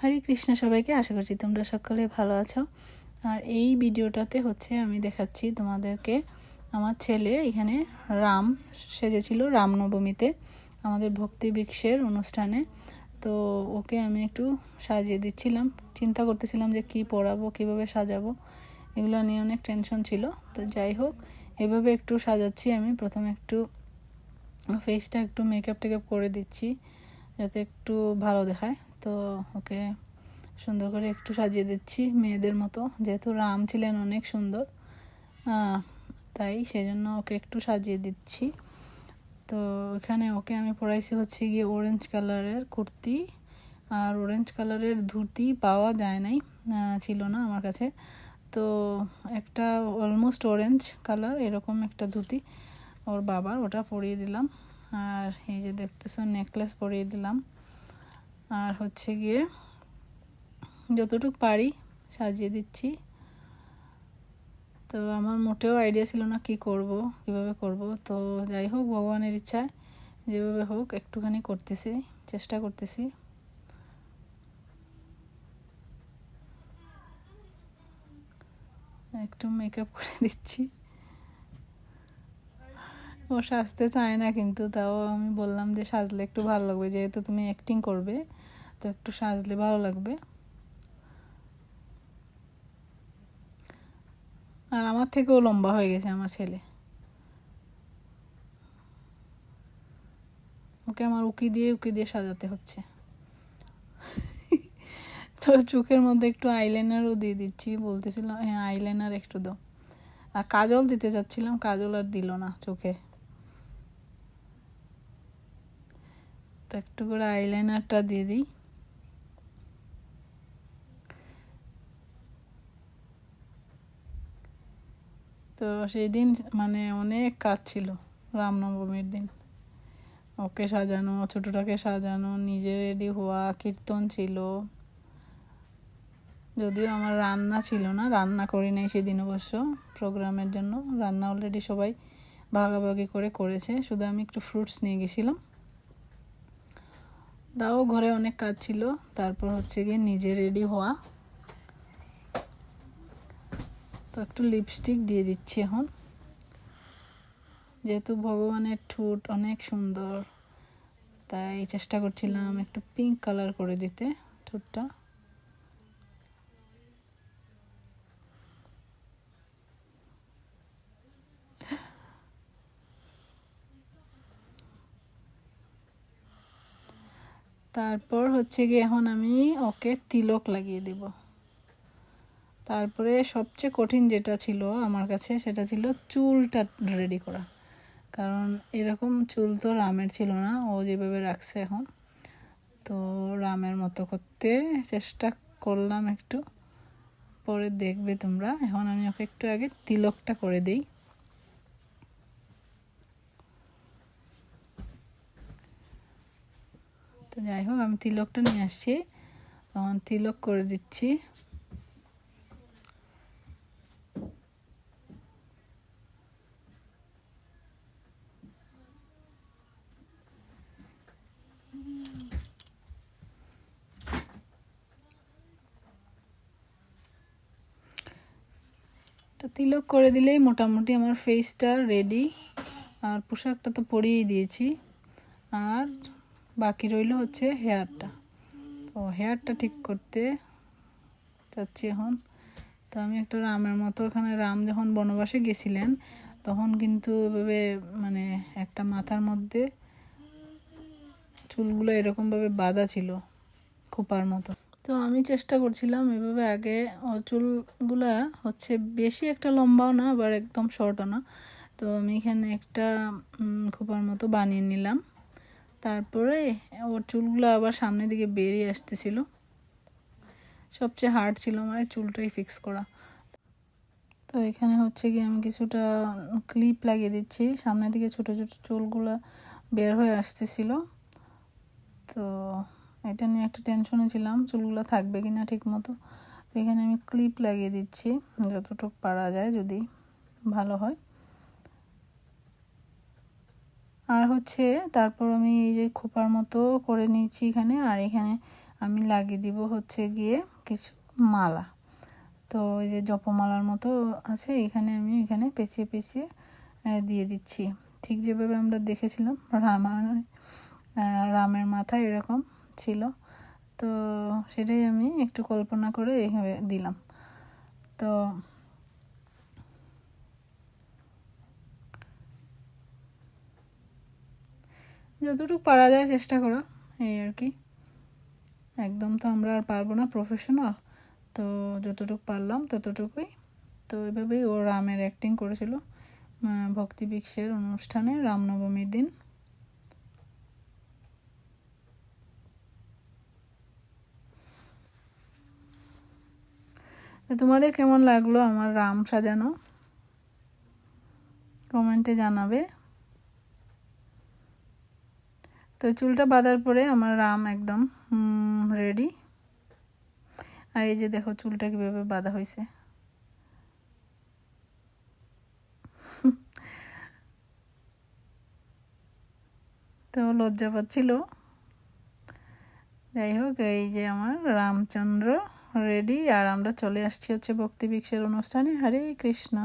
হরে কৃষ্ণ সবাইকে, আশা করছি তোমরা সকলে ভালো আছো। আর এই ভিডিওটাতে আমি দেখাচ্ছি তোমাদেরকে আমার ছেলে এখানে রাম সেজেছিল রামনবমীতে আমাদের ভক্তি বৃক্ষের অনুষ্ঠানে। তো ওকে আমি একটু সাজিয়ে দিচ্ছিলাম, চিন্তা করতেছিলাম যে কি পরাবো, কিভাবে সাজাবো, এগুলো নিয়ে অনেক টেনশন ছিল। তো যাই হোক, এভাবে একটু সাজাচ্ছি। আমি প্রথমে একটু ফেসটা একটু মেকআপ টেকআপ করে দিচ্ছি যাতে একটু ভালো দেখায়। তো ওকে সুন্দর করে একটু সাজিয়ে দিচ্ছি মেয়েদের মতো, যেহেতু রাম ছিলেন অনেক সুন্দর, তাই সেজন্য ওকে একটু সাজিয়ে দিচ্ছি। তো এখানে ওকে আমি পরাইছি গিয়ে অরেঞ্জ কালারের কুর্তি আর অরেঞ্জ কালারের ধুতি। পাওয়া যায় নাই, ছিল না আমার কাছে। তো একটা অলমোস্ট অরেঞ্জ কালার এরকম একটা ধুতি ওর বাবার, ওটা পরিয়ে দিলাম। আর এই যে দেখতেছো নেকলেস পরিয়ে দিলাম। আর গিয়ে যতটুকু পারি সাজিয়ে দিচ্ছি। তো আমার মোটেও আইডিয়া ছিল না কি করব, কিভাবে করব। তো যাই হোক, ভগবানের ইচ্ছায় যেভাবে হোক একটুখানি করতেছি, চেষ্টা করতেছি। একটু মেকআপ করে দিচ্ছি। ও সাজতে চায় না, কিন্তু তাও আমি বললাম যে সাজলে একটু ভালো লাগবে, যেহেতু তুমি অ্যাক্টিং করবে তো একটু সাজলে ভালো লাগবে। আর আমার থেকেও লম্বা হয়ে গেছে আমার ছেলে, ওকে আমার উকি দিয়ে সাজাতে হচ্ছে। তো চোখের মধ্যে একটু আইলাইনারও দিয়ে দিচ্ছি, বলতেছিলাম হ্যাঁ আইলাইনার একটু দাও। আর কাজল দিতে চাচ্ছিলাম, কাজল আর দিল না চোখে। তো একটু করে আইলাইনারটা দিয়ে দিই। তো সেই দিন অনেক কাজ ছিল, রামনবমীর দিন। ওকে সাজানো, ছোটটাকে সাজানো, নিজে রেডি হওয়া, কীর্তন ছিল। যদিও আমার রান্না ছিল না, রান্না করি নাই সেদিন অবশ্য প্রোগ্রামের জন্য। রান্না অলরেডি সবাই ভাগাভাগি করেছে, শুধু আমি একটু ফ্রুটস নিয়ে গেছিলাম। তাও ঘরে অনেক কাজ ছিল। তারপর গিয়ে নিজে রেডি হওয়া। তো একটু লিপস্টিক দিয়ে দিচ্ছি এখন, যেহেতু ভগবানের ঠোঁট অনেক সুন্দর, তাই চেষ্টা করছিলাম একটু পিঙ্ক কালার করে দিতে ঠোঁটটা। তারপর গিয়ে এখন আমি ওকে তিলক লাগিয়ে দেব। তারপরে সবচেয়ে কঠিন যেটা ছিল আমার কাছে, সেটা ছিল চুলটা রেডি করা। কারণ এরকম চুল তো রামের ছিল না, ও যেভাবে রাখছে এখন। তো রামের মতো করতে চেষ্টা করলাম একটু, পরে দেখবে তোমরা। এখন আমি ওকে একটু আগে তিলকটা করে দিই। তো যাই হোক, আমি তিলকটা নিয়ে আসছি, তখন তিলক করে দিচ্ছি। তো তিলক করে দিলেই মোটামুটি আমার ফেসটা রেডি। আর পোশাকটা তো পরিয়েই দিয়েছি, আর বাকি রইল হেয়ারটা। তো হেয়ারটা ঠিক করতে চাচ্ছি এখন। তো আমি একটা রামের মতো, এখানে রাম যখন বনবাসে গেছিলেন তখন কিন্তু এভাবে একটা মাথার মধ্যে চুলগুলো এরকমভাবে বাঁধা ছিল খোপার মতো। তো আমি চেষ্টা করছিলাম এভাবে আগে, চুলগুলা বেশি একটা লম্বাও না, আবার একদম শর্টও না। তো আমি এখানে একটা খোপার মতো বানিয়ে নিলাম। তারপরে ওর চুলগুলো আবার সামনের দিকে বেরিয়ে আসতেছিল। সবচেয়ে হার্ড ছিল আমার চুলটাই ফিক্স করা। তো এখানে গিয়ে আমি কিছুটা ক্লিপ লাগিয়ে দিচ্ছি, সামনের দিকে ছোট ছোট চুলগুলো বের হয়ে আসতেছিল। তো এটা নিয়ে একটা টেনশনে ছিলাম, চুলগুলো থাকবে কিনা ঠিক মতো। তো এখানে আমি ক্লিপ লাগিয়ে দিচ্ছি যতটুকু পারা যায়, যদি ভালো হয়। আর তারপর আমি এই যে খোপার মতো করে নিয়েছি এখানে। আর এখানে আমি লাগিয়ে দিব হচ্ছে গিয়ে কিছু মালা। তো এই যে জপমালার মতো আছে, এখানে আমি এখানে পেঁচিয়ে পেঁচিয়ে দিয়ে দিচ্ছি, ঠিক যেভাবে আমরা দেখেছিলাম রামের মাথায় এরকম ছিল। তো সেটাই আমি একটু কল্পনা করে এইভাবে দিলাম। তো যতটুকু পারা যায় চেষ্টা করো, এই আর কি। একদম তো আমরা আর পারবো না, প্রফেশনাল, তো যতটুকু পারলাম ততটুকুই। তো এভাবেই ও রামের অ্যাক্টিং করেছিল ভক্তি বিক্সের অনুষ্ঠানে রামনবমীর দিন। তোমাদের কেমন লাগলো আমার রাম সাজানো, কমেন্টে জানাবে। তো চুলটা বাঁধার পরে আমার রাম একদম রেডি। আর এই যে দেখো চুলটা কিভাবে বাঁধা হয়েছে। তো লজ্জা পাচ্ছিল। যাই হোক, এই যে আমার রামচন্দ্র রেডি। আর আমরা চলে আসছি হচ্ছে ভক্তি বিক্সের অনুষ্ঠানে। হরে কৃষ্ণ।